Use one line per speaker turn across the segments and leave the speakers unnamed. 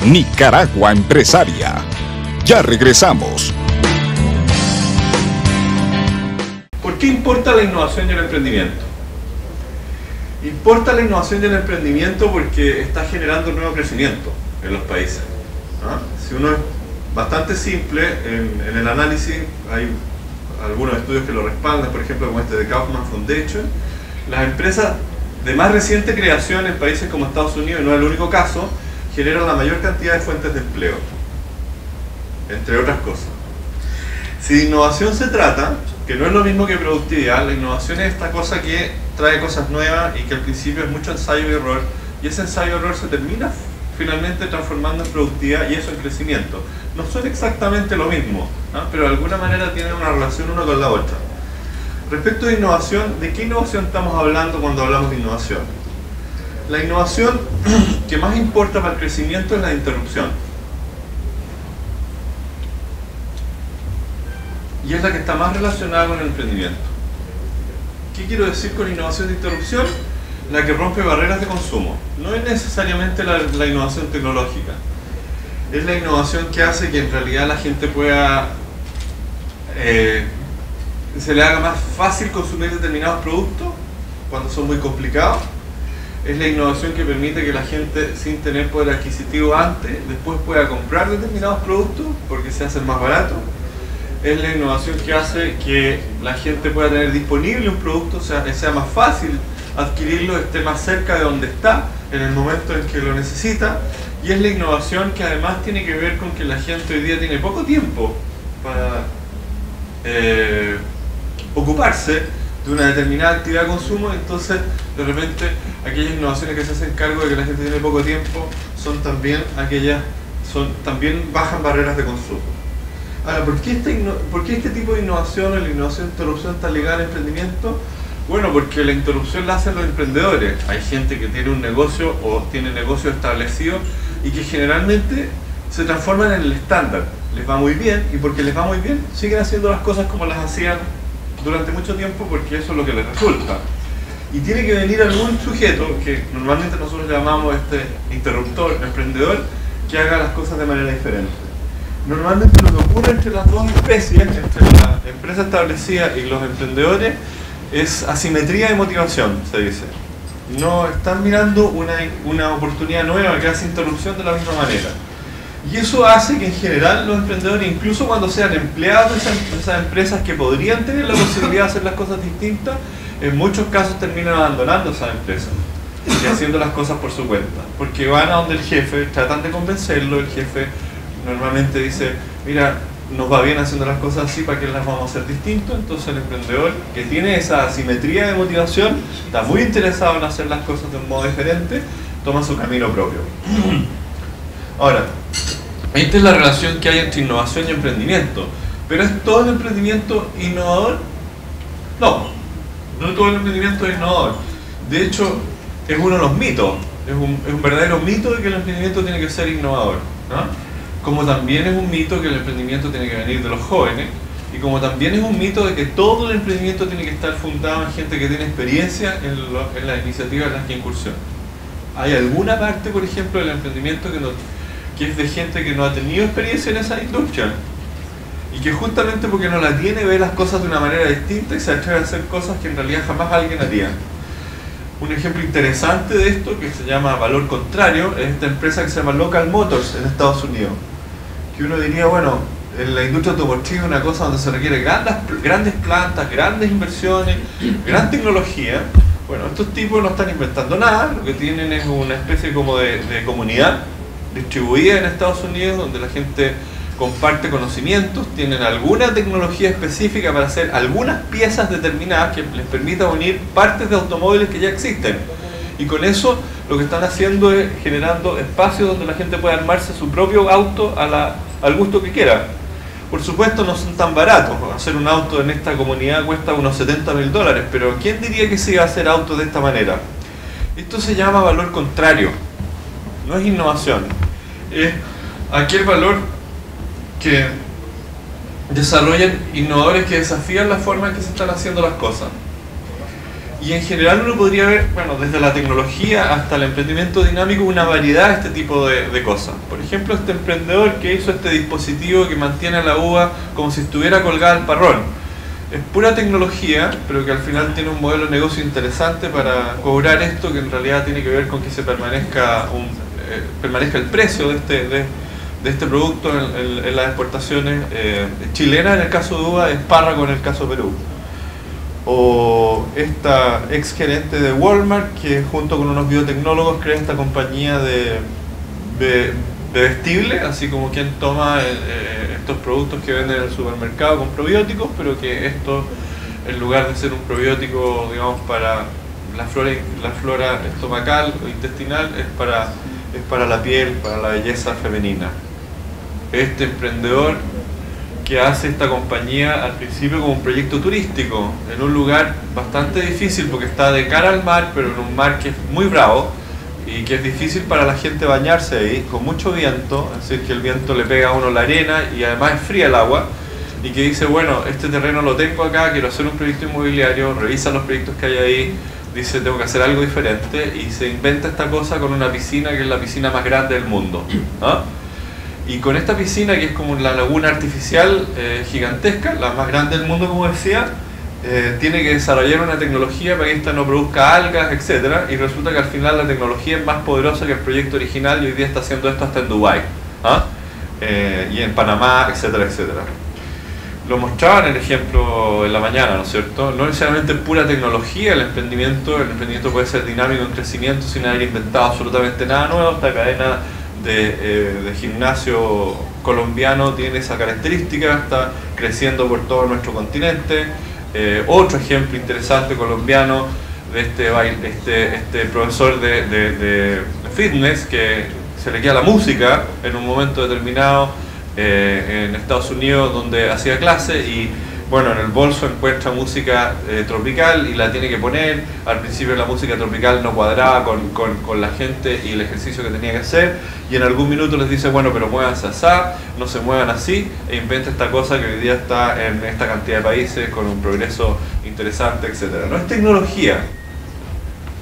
Nicaragua Empresaria. Ya regresamos.
¿Por qué importa la innovación y el emprendimiento? Importa la innovación y el emprendimiento porque está generando nuevo crecimiento en los países. Si uno es bastante simple en el análisis, hay algunos estudios que lo respaldan, por ejemplo como este de Kaufman Foundation. Las empresas de más reciente creación en países como Estados Unidos, y no es el único caso, generan la mayor cantidad de fuentes de empleo, entre otras cosas. Si de innovación se trata, que no es lo mismo que productividad, la innovación es esta cosa que trae cosas nuevas y que al principio es mucho ensayo y error, y ese ensayo y error se termina finalmente transformando en productividad y eso en crecimiento. No son exactamente lo mismo, pero de alguna manera tienen una relación una con la otra. Respecto de innovación, ¿de qué innovación estamos hablando cuando hablamos de innovación? La innovación que más importa para el crecimiento es la interrupción. Y es la que está más relacionada con el emprendimiento. ¿Qué quiero decir con innovación de interrupción? La que rompe barreras de consumo. No es necesariamente la innovación tecnológica. Es la innovación que hace que en realidad la gente pueda se le haga más fácil consumir determinados productos cuando son muy complicados. Es la innovación que permite que la gente, sin tener poder adquisitivo antes, después pueda comprar determinados productos porque se hacen más baratos. Es la innovación que hace que la gente pueda tener disponible un producto, o sea, que sea más fácil adquirirlo, esté más cerca de donde está en el momento en que lo necesita. Y es la innovación que además tiene que ver con que la gente hoy día tiene poco tiempo para ocuparse de una determinada actividad de consumo. Entonces de repente aquellas innovaciones que se hacen cargo de que la gente tiene poco tiempo son también aquellas, también bajan barreras de consumo. Ahora, ¿por qué este tipo de innovación o la innovación de interrupción está ligada al emprendimiento? Bueno, porque la interrupción la hacen los emprendedores. Hay gente que tiene un negocio o tiene negocio establecido y que generalmente se transforman en el estándar. Les va muy bien y porque les va muy bien siguen haciendo las cosas como las hacían durante mucho tiempo porque eso es lo que les resulta. Y tiene que venir algún sujeto, que normalmente nosotros llamamos interruptor, emprendedor, que haga las cosas de manera diferente. Normalmente lo que ocurre entre las dos especies, entre la empresa establecida y los emprendedores, es asimetría de motivación, se dice. No están mirando una oportunidad nueva que hace interrupción de la misma manera. Y eso hace que en general los emprendedores, incluso cuando sean empleados de esas empresas que podrían tener la posibilidad de hacer las cosas distintas, en muchos casos terminan abandonando esas empresas y haciendo las cosas por su cuenta. Porque van a donde el jefe, tratan de convencerlo, el jefe normalmente dice, mira, nos va bien haciendo las cosas así, ¿para qué las vamos a hacer distinto? Entonces el emprendedor, que tiene esa asimetría de motivación, está muy interesado en hacer las cosas de un modo diferente, toma su camino propio. Ahora, esta es la relación que hay entre innovación y emprendimiento. ¿Pero es todo el emprendimiento innovador? No, no todo el emprendimiento es innovador. De hecho, es uno de los mitos, es un verdadero mito de que el emprendimiento tiene que ser innovador, ¿no? Como también es un mito que el emprendimiento tiene que venir de los jóvenes, y como también es un mito de que todo el emprendimiento tiene que estar fundado en gente que tiene experiencia en las iniciativas en las que incursiona. Hay alguna parte, por ejemplo, del emprendimiento que es de gente que no ha tenido experiencia en esa industria, y que justamente porque no la tiene, ve las cosas de una manera distinta y se atreve a hacer cosas que en realidad jamás alguien haría. Un ejemplo interesante de esto, que se llama valor contrario, es esta empresa que se llama Local Motors en Estados Unidos. Que uno diría, bueno, en la industria automotriz es una cosa donde se requiere grandes plantas, grandes inversiones, gran tecnología. Bueno, estos tipos no están inventando nada, lo que tienen es una especie como de comunidad distribuida en Estados Unidos donde la gente comparte conocimientos, tienen alguna tecnología específica para hacer algunas piezas determinadas que les permita unir partes de automóviles que ya existen. Y con eso lo que están haciendo es generando espacios donde la gente pueda armarse su propio auto al gusto que quiera. Por supuesto no son tan baratos, hacer un auto en esta comunidad cuesta unos $70.000, pero ¿quién diría que se iba a hacer auto de esta manera? Esto se llama valor contrario, no es innovación, es aquel valor que desarrollan innovadores que desafían la forma en que se están haciendo las cosas. Y en general uno podría ver, bueno, desde la tecnología hasta el emprendimiento dinámico, una variedad de este tipo de cosas. Por ejemplo, este emprendedor que hizo este dispositivo que mantiene la uva como si estuviera colgada al parrón. Es pura tecnología, pero que al final tiene un modelo de negocio interesante para cobrar esto, que en realidad tiene que ver con que se permanezca el precio de este producto en las exportaciones chilenas en el caso de uva, espárrago en el caso de Perú. O esta ex gerente de Walmart que junto con unos biotecnólogos crea esta compañía de vestible, así como quien toma estos productos que venden en el supermercado con probióticos, pero que esto, en lugar de ser un probiótico, digamos, para la flora estomacal o intestinal, es para la piel, para la belleza femenina. Este emprendedor que hace esta compañía al principio como un proyecto turístico, en un lugar bastante difícil porque está de cara al mar, pero en un mar que es muy bravo y que es difícil para la gente bañarse ahí, con mucho viento, es decir, que el viento le pega a uno la arena y además es fría el agua, y que dice, bueno, este terreno lo tengo acá, quiero hacer un proyecto inmobiliario, revisa los proyectos que hay ahí, dice, tengo que hacer algo diferente, y se inventa esta cosa con una piscina que es la piscina más grande del mundo. ¿Ah? Y con esta piscina, que es como la laguna artificial gigantesca, la más grande del mundo, como decía, tiene que desarrollar una tecnología para que esta no produzca algas, etc. Y resulta que al final la tecnología es más poderosa que el proyecto original y hoy día está haciendo esto hasta en Dubái, ¿ah? Y en Panamá, etcétera, etcétera. Lo mostraba en el ejemplo en la mañana, ¿no es cierto? No necesariamente pura tecnología el emprendimiento puede ser dinámico en crecimiento sin haber inventado absolutamente nada nuevo. Esta cadena de gimnasio colombiano tiene esa característica, está creciendo por todo nuestro continente. Otro ejemplo interesante colombiano de este profesor de fitness que se le queda la música en un momento determinado en Estados Unidos donde hacía clase y bueno, en el bolso encuentra música tropical y la tiene que poner. Al principio la música tropical no cuadraba con la gente y el ejercicio que tenía que hacer, y en algún minuto les dice, bueno, pero muévanse así, no se muevan así, e inventa esta cosa que hoy día está en esta cantidad de países con un progreso interesante, etc. No es tecnología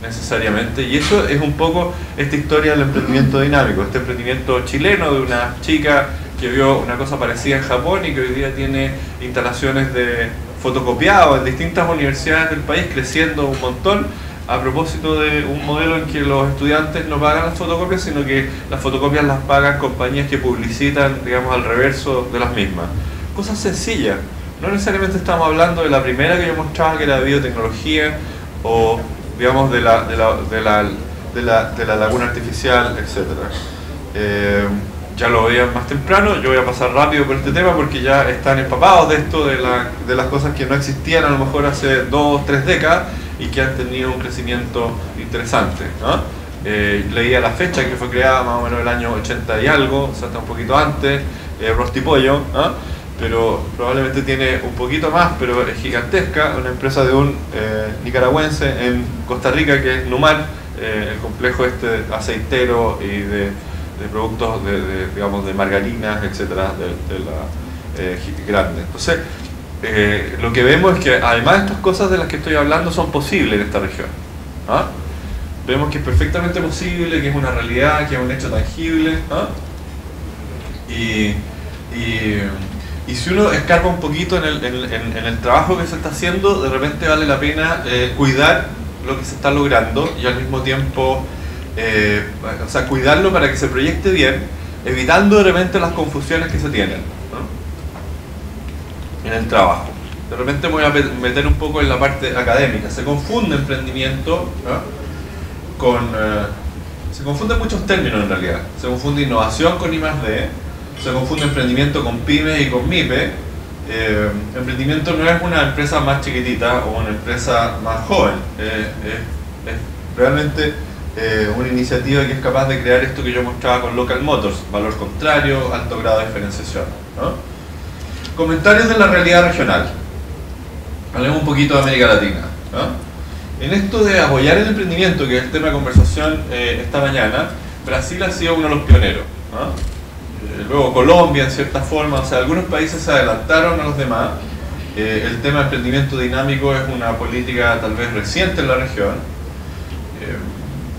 necesariamente, y eso es un poco esta historia del emprendimiento dinámico, este emprendimiento chileno de una chica que vio una cosa parecida en Japón y que hoy día tiene instalaciones de fotocopiado en distintas universidades del país, creciendo un montón, a propósito de un modelo en que los estudiantes no pagan las fotocopias, sino que las fotocopias las pagan compañías que publicitan, digamos, al reverso de las mismas. Cosas sencillas, no necesariamente estamos hablando de la primera que yo mostraba, que era biotecnología, o digamos de la laguna artificial, etc. Ya lo veían más temprano, yo voy a pasar rápido por este tema porque ya están empapados de esto, de las cosas que no existían a lo mejor hace 2 o 3 décadas y que han tenido un crecimiento interesante, ¿no? Leía la fecha que fue creada más o menos el año 80 y algo, o sea, hasta un poquito antes, Rostipollo, ¿no? Pero probablemente tiene un poquito más, pero es gigantesca, una empresa de un nicaragüense en Costa Rica que es Numar, el complejo este aceitero y de productos digamos de margarinas, etcétera, de la grande. Entonces, lo que vemos es que además de estas cosas de las que estoy hablando son posibles en esta región, ¿ah? Vemos que es perfectamente posible, que es una realidad, que es un hecho tangible, ¿ah? Y si uno escarba un poquito en el trabajo que se está haciendo, de repente vale la pena cuidar lo que se está logrando y al mismo tiempo o sea, cuidarlo para que se proyecte bien, evitando de repente las confusiones que se tienen, ¿no? En el trabajo. De repente me voy a meter un poco en la parte académica. Se confunde emprendimiento, ¿no? Se confunden muchos términos en realidad. Se confunde innovación con I+D, se confunde emprendimiento con pyme y con MIPE. Emprendimiento no es una empresa más chiquitita o una empresa más joven, es realmente una iniciativa que es capaz de crear esto que yo mostraba con Local Motors, valor contrario, alto grado de diferenciación, ¿no? Comentarios de la realidad regional. Hablemos un poquito de América Latina, ¿no? En esto de apoyar el emprendimiento, que es el tema de conversación esta mañana, Brasil ha sido uno de los pioneros, ¿no? Luego Colombia en cierta forma, o sea, algunos países se adelantaron a los demás El tema de emprendimiento dinámico es una política tal vez reciente en la región,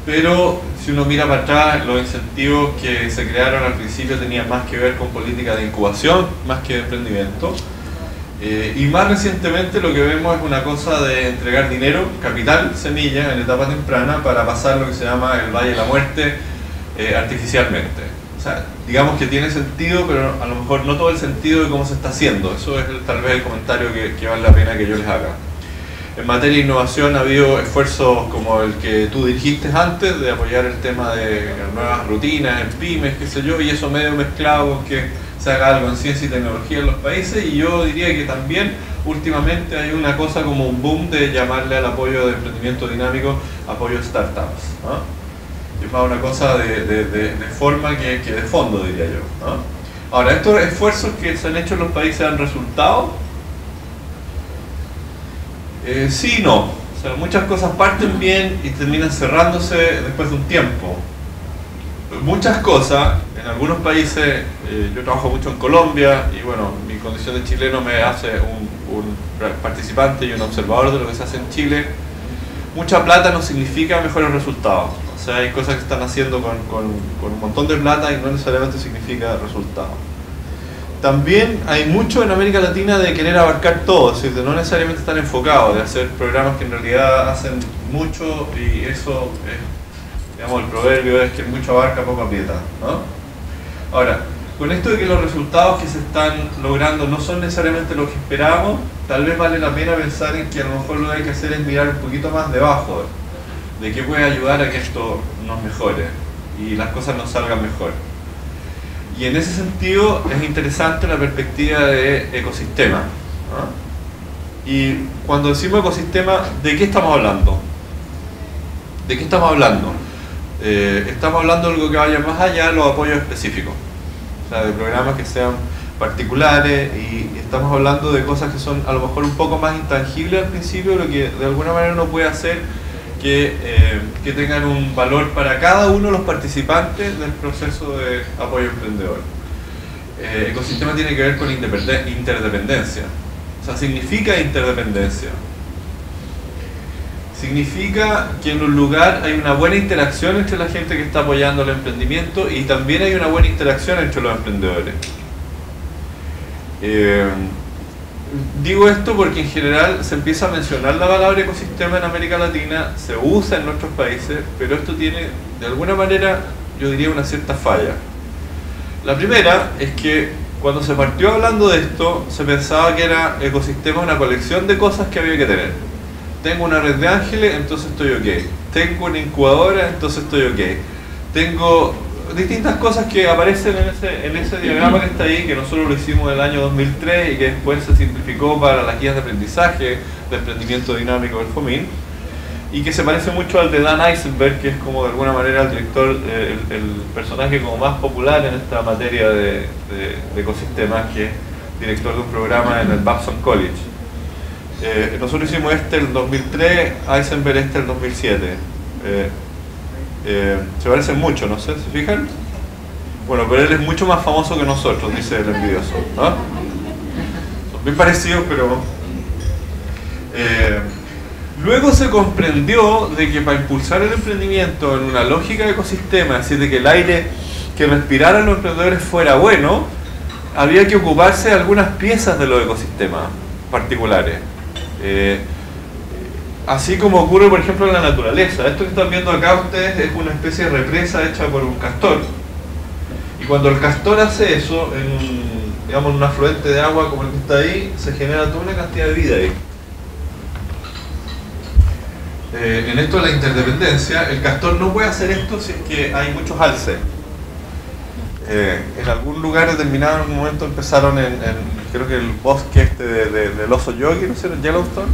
pero si uno mira para atrás, los incentivos que se crearon al principio tenían más que ver con política de incubación más que de emprendimiento. Y más recientemente lo que vemos es una cosa de entregar dinero, capital, semilla en etapa temprana para pasar lo que se llama el Valle de la Muerte artificialmente. O sea, digamos que tiene sentido, pero a lo mejor no todo el sentido de cómo se está haciendo. Eso es tal vez el comentario que vale la pena que yo les haga. En materia de innovación ha habido esfuerzos como el que tú dirigiste antes, de apoyar el tema de nuevas rutinas en pymes, qué sé yo, y eso medio mezclado con que se haga algo en ciencia y tecnología en los países, y yo diría que también últimamente hay una cosa como un boom de llamarle al apoyo de emprendimiento dinámico apoyo startups, ¿no? Es más una cosa de forma que de fondo, diría yo, ¿no? Ahora, estos esfuerzos que se han hecho en los países han resultado. Sí y no. O sea, muchas cosas parten bien y terminan cerrándose después de un tiempo. Muchas cosas, en algunos países, yo trabajo mucho en Colombia y bueno, mi condición de chileno me hace un participante y un observador de lo que se hace en Chile. Mucha plata no significa mejores resultados. O sea, hay cosas que están haciendo con un montón de plata y no necesariamente significa resultados. También hay mucho en América Latina de querer abarcar todo, es decir, de no necesariamente estar enfocados, de hacer programas que en realidad hacen mucho y eso es, digamos, el proverbio es que mucho abarca, poco aprieta, ¿no? Ahora, con esto de que los resultados que se están logrando no son necesariamente los que esperábamos, tal vez vale la pena pensar en que a lo mejor lo que hay que hacer es mirar un poquito más debajo, de qué puede ayudar a que esto nos mejore y las cosas nos salgan mejor. Y en ese sentido es interesante la perspectiva de ecosistema, ¿no? Y cuando decimos ecosistema, ¿de qué estamos hablando? ¿De qué estamos hablando? Estamos hablando de algo que vaya más allá de los apoyos específicos, o sea, de programas que sean particulares, y estamos hablando de cosas que son a lo mejor un poco más intangibles al principio, lo que de alguna manera uno puede hacer que tengan un valor para cada uno de los participantes del proceso de apoyo emprendedor. Ecosistema tiene que ver con interdependencia. O sea, significa interdependencia. Significa que en un lugar hay una buena interacción entre la gente que está apoyando el emprendimiento y también hay una buena interacción entre los emprendedores. Digo esto porque en general se empieza a mencionar la palabra ecosistema en América Latina, se usa en nuestros países, pero esto tiene de alguna manera, yo diría, una cierta falla. La primera es que cuando se partió hablando de esto, se pensaba que era ecosistema una colección de cosas que había que tener. Tengo una red de ángeles, entonces estoy ok. Tengo una incubadora, entonces estoy ok. Tengo distintas cosas que aparecen en ese diagrama que está ahí, que nosotros lo hicimos en el año 2003 y que después se simplificó para las guías de aprendizaje de emprendimiento dinámico del FOMIN, y que se parece mucho al de Dan Eisenberg, que es como de alguna manera el director, el personaje como más popular en esta materia de ecosistemas, que es director de un programa en el Babson College. Nosotros hicimos este el 2003, Eisenberg este el 2007. Se parecen mucho, no sé, ¿se fijan? Bueno, pero él es mucho más famoso que nosotros, dice el envidioso, ¿no? Son bien parecidos, pero... luego se comprendió de que para impulsar el emprendimiento en una lógica de ecosistema, es decir, de que el aire que respiraran los emprendedores fuera bueno, había que ocuparse de algunas piezas de los ecosistemas particulares. Así como ocurre, por ejemplo, en la naturaleza. Esto que están viendo acá ustedes es una especie de represa hecha por un castor. Y cuando el castor hace eso, en un afluente de agua como el que está ahí, se genera toda una cantidad de vida ahí. En esto de la interdependencia, el castor no puede hacer esto si es que hay muchos alces. En algún lugar determinado, en un momento empezaron creo que el bosque este del oso yogi, no sé, en Yellowstone,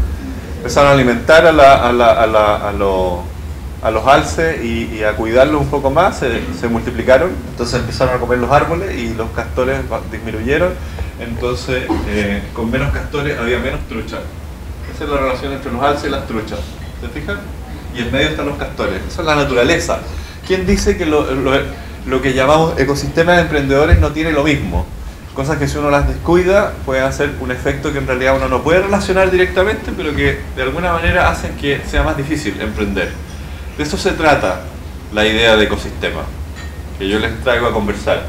empezaron a alimentar a los alces y a cuidarlos un poco más, se multiplicaron, entonces empezaron a comer los árboles y los castores disminuyeron, entonces con menos castores había menos truchas. Esa es la relación entre los alces y las truchas, ¿se fijan? Y en medio están los castores, esa es la naturaleza. ¿Quién dice que lo que llamamos ecosistemas de emprendedores no tiene lo mismo? Cosas que si uno las descuida pueden hacer un efecto que en realidad uno no puede relacionar directamente, pero que de alguna manera hacen que sea más difícil emprender. De eso se trata la idea de ecosistema, que yo les traigo a conversar.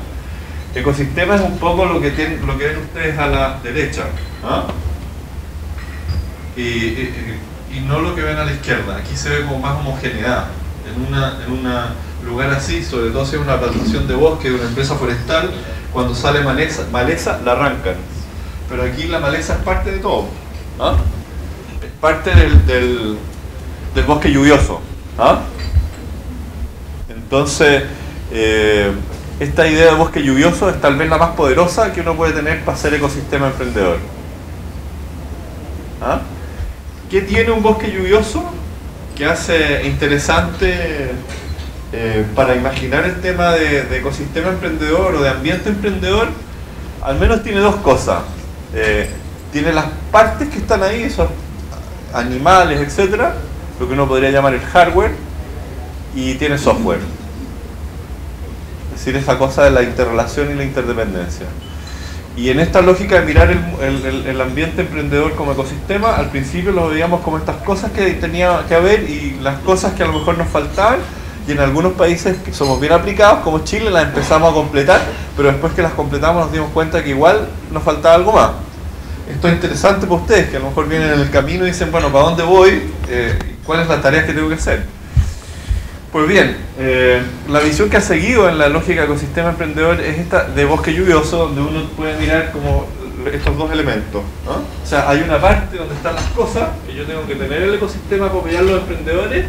Ecosistema es un poco lo que ven ustedes a la derecha, ¿ah? Y no lo que ven a la izquierda. Aquí se ve como más homogeneidad. En un lugar así, sobre todo si es una plantación de bosque de una empresa forestal, cuando sale maleza la arrancan. Pero aquí la maleza es parte de todo, ¿ah? Es parte del bosque lluvioso, ¿ah? Entonces, esta idea de bosque lluvioso es tal vez la más poderosa que uno puede tener para ser ecosistema emprendedor. ¿Ah? ¿Qué tiene un bosque lluvioso? Que hace interesante para imaginar el tema de ecosistema emprendedor o de ambiente emprendedor. Al menos tiene dos cosas. Tiene las partes que están ahí, esos animales, etcétera, lo que uno podría llamar el hardware, y tiene software. Es decir, esa cosa de la interrelación y la interdependencia. Y en esta lógica de mirar el ambiente emprendedor como ecosistema, al principio lo veíamos como estas cosas que tenía que haber y las cosas que a lo mejor nos faltaban, y en algunos países que somos bien aplicados, como Chile, las empezamos a completar, pero después que las completamos nos dimos cuenta que igual nos faltaba algo más. Esto es interesante para ustedes, que a lo mejor vienen en el camino y dicen, bueno, ¿para dónde voy? ¿Cuáles son las tareas que tengo que hacer? Pues bien, la visión que ha seguido en la lógica de ecosistema emprendedor es esta de bosque lluvioso, donde uno puede mirar como estos dos elementos, ¿no? O sea, hay una parte donde están las cosas, que yo tengo que tener el ecosistema para apoyar a los emprendedores,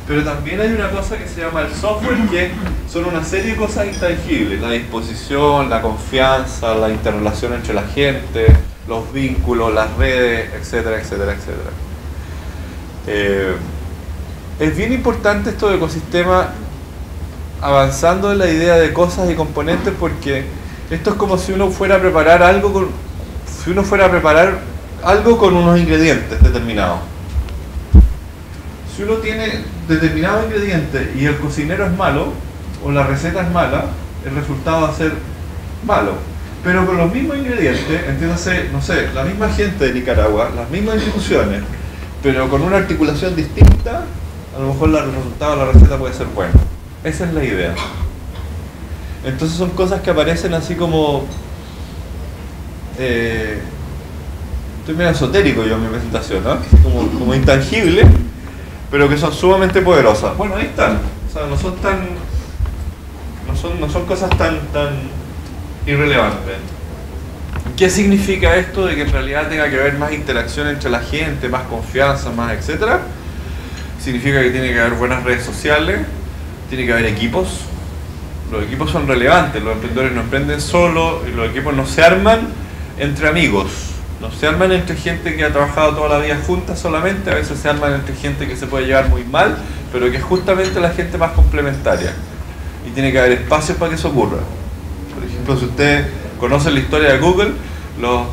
pero también hay una cosa que se llama el software, que son una serie de cosas intangibles: la disposición, la confianza, la interrelación entre la gente, los vínculos, las redes, etcétera, etcétera, etcétera. Es bien importante esto de ecosistema, avanzando en la idea de cosas y componentes, porque esto es como si uno fuera a preparar algo con unos ingredientes determinados. Si uno tiene determinados ingredientes y el cocinero es malo, o la receta es mala, el resultado va a ser malo. Pero con los mismos ingredientes, entiéndase, no sé, la misma gente de Nicaragua, las mismas instituciones, pero con una articulación distinta, a lo mejor el resultado de la receta puede ser bueno. Esa es la idea. Entonces son cosas que aparecen así como... estoy medio esotérico yo en mi presentación, ¿no? Como intangible, pero que son sumamente poderosas. Bueno, ahí están. O sea, no son cosas tan irrelevantes. ¿Qué significa esto de que en realidad tenga que haber más interacción entre la gente, más confianza, más etcétera? Significa que tiene que haber buenas redes sociales, tiene que haber equipos. Los equipos son relevantes, los emprendedores no emprenden solos, y los equipos no se arman entre amigos, no se arman entre gente que ha trabajado toda la vida juntas solamente, a veces se arman entre gente que se puede llevar muy mal, pero que es justamente la gente más complementaria. Y tiene que haber espacios para que eso ocurra. Por ejemplo, si ustedes conocen la historia de Google, los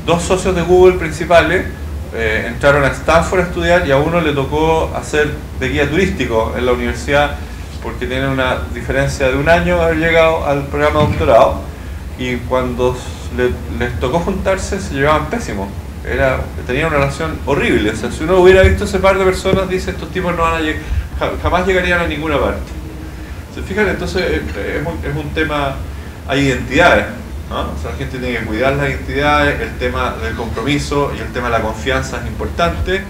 dos socios de Google principales entraron a Stanford a estudiar, y a uno le tocó hacer de guía turístico en la universidad porque tienen una diferencia de un año de haber llegado al programa de doctorado, y cuando les tocó juntarse se llevaban pésimos, tenían una relación horrible. O sea, si uno hubiera visto ese par de personas, dice, estos tipos no van a jamás llegarían a ninguna parte. ¿Se fijan? Entonces es un tema, hay identidades, ¿no? O sea, la gente tiene que cuidar las identidades, el tema del compromiso y el tema de la confianza es importante,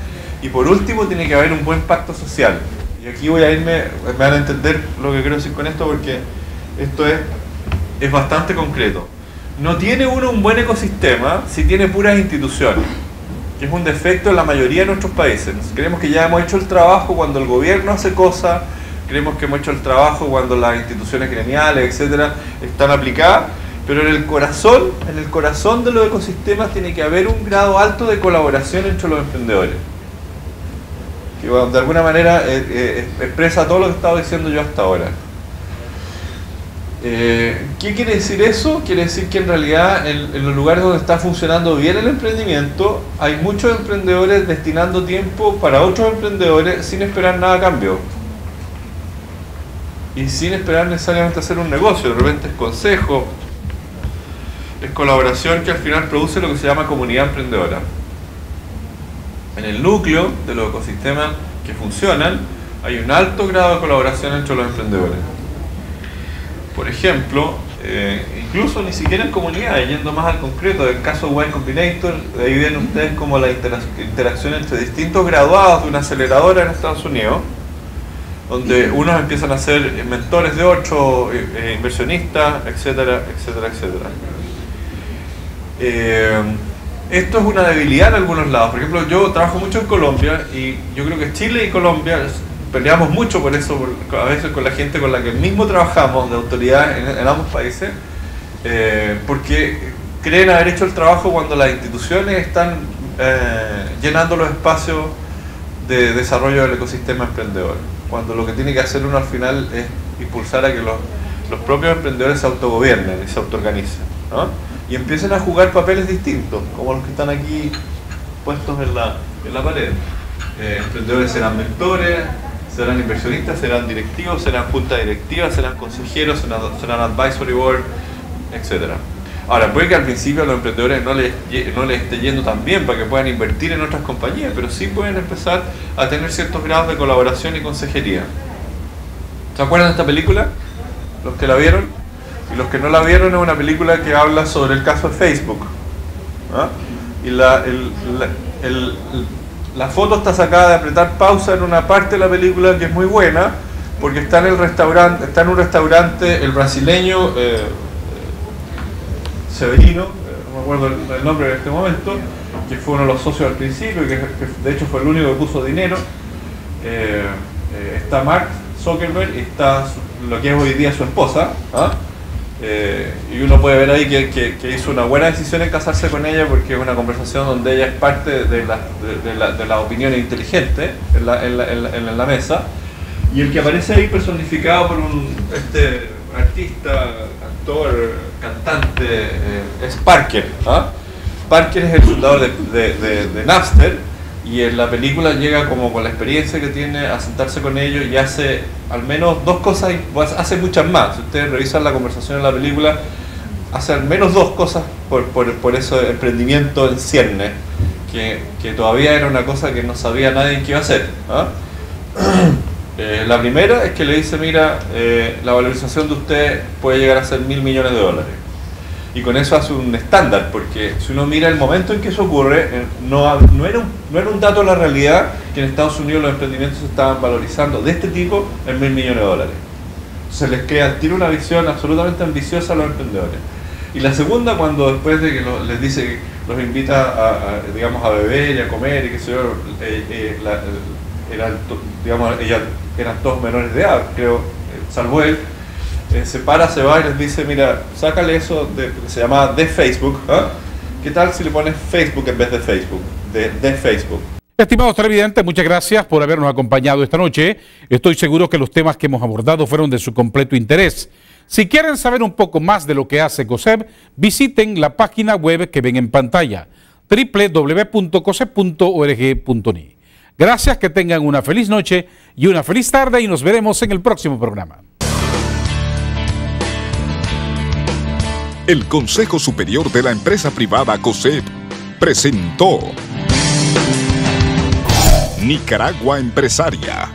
y por último tiene que haber un buen pacto social. Y aquí voy a irme, me van a entender lo que quiero decir con esto, porque esto es bastante concreto. No tiene uno un buen ecosistema si tiene puras instituciones, que es un defecto en la mayoría de nuestros países. Creemos que ya hemos hecho el trabajo cuando el gobierno hace cosas, creemos que hemos hecho el trabajo cuando las instituciones gremiales, etcétera, están aplicadas, pero en el corazón de los ecosistemas tiene que haber un grado alto de colaboración entre los emprendedores, que de alguna manera expresa todo lo que he estado diciendo yo hasta ahora. ¿Qué quiere decir eso? Quiere decir que en realidad en los lugares donde está funcionando bien el emprendimiento, hay muchos emprendedores destinando tiempo para otros emprendedores sin esperar nada a cambio. Y sin esperar necesariamente hacer un negocio, de repente es consejo, es colaboración que al final produce lo que se llama comunidad emprendedora. En el núcleo de los ecosistemas que funcionan hay un alto grado de colaboración entre los emprendedores. Por ejemplo, incluso ni siquiera en comunidades, yendo más al concreto, del caso Y Combinator, de ahí ven ustedes como la interacción entre distintos graduados de una aceleradora en Estados Unidos, donde unos empiezan a ser mentores de otros, inversionistas, etcétera, etcétera, etcétera. Esto es una debilidad en algunos lados. Por ejemplo, yo trabajo mucho en Colombia y yo creo que Chile y Colombia peleamos mucho por eso, a veces con la gente con la que mismo trabajamos, de autoridad en ambos países, porque creen haber hecho el trabajo cuando las instituciones están llenando los espacios de desarrollo del ecosistema emprendedor, cuando lo que tiene que hacer uno al final es impulsar a que los propios emprendedores se autogobiernen y se autoorganicen, ¿no? Y empiecen a jugar papeles distintos, como los que están aquí puestos en la pared. Emprendedores serán mentores, serán inversionistas, serán directivos, serán junta directiva, serán consejeros, serán advisory board, etc. Ahora, puede que al principio a los emprendedores no les esté yendo tan bien para que puedan invertir en otras compañías, pero sí pueden empezar a tener ciertos grados de colaboración y consejería. ¿Se acuerdan de esta película? Los que la vieron. Y los que no la vieron, es una película que habla sobre el caso de Facebook, ¿ah? Y la foto está sacada de apretar pausa en una parte de la película que es muy buena, porque está en un restaurante el brasileño Severino, no me acuerdo el nombre en este momento, que fue uno de los socios al principio y que de hecho fue el único que puso dinero. Está Mark Zuckerberg y está lo que es hoy día su esposa, ¿ah? Y uno puede ver ahí que hizo una buena decisión en casarse con ella, porque es una conversación donde ella es parte de las opiniones inteligentes en la mesa, y el que aparece ahí personificado por este artista, actor, cantante, es Parker, ¿ah? Parker es el fundador de Napster, y en la película llega como con la experiencia que tiene a sentarse con ellos y hace al menos dos cosas, hace muchas más. Si ustedes revisan la conversación en la película, hace al menos dos cosas por ese emprendimiento en cierne, que todavía era una cosa que no sabía nadie qué iba a hacer, ¿ah? La primera es que le dice, mira, la valorización de usted puede llegar a ser $1.000 millones. Y con eso hace un estándar, porque si uno mira el momento en que eso ocurre, no era un dato de la realidad que en Estados Unidos los emprendimientos se estaban valorizando de este tipo en $1.000 millones. Se les crea, tiene una visión absolutamente ambiciosa a los emprendedores. Y la segunda, cuando después de que les dice que los invita digamos, a beber y a comer y que se yo, ellas eran todos menores de edad, creo, salvo él. Se va y les dice, mira, sácale eso que se llama de Facebook, ¿eh? ¿Qué tal si le pones Facebook en vez de Facebook? De Facebook.
Estimados televidentes, muchas gracias por habernos acompañado esta noche. Estoy seguro que los temas que hemos abordado fueron de su completo interés. Si quieren saber un poco más de lo que hace COSEP, visiten la página web que ven en pantalla, www.cosep.org.ni. Gracias, que tengan una feliz noche y una feliz tarde, y nos veremos en el próximo programa.
El Consejo Superior de la Empresa Privada COSEP presentó Nicaragua Empresaria.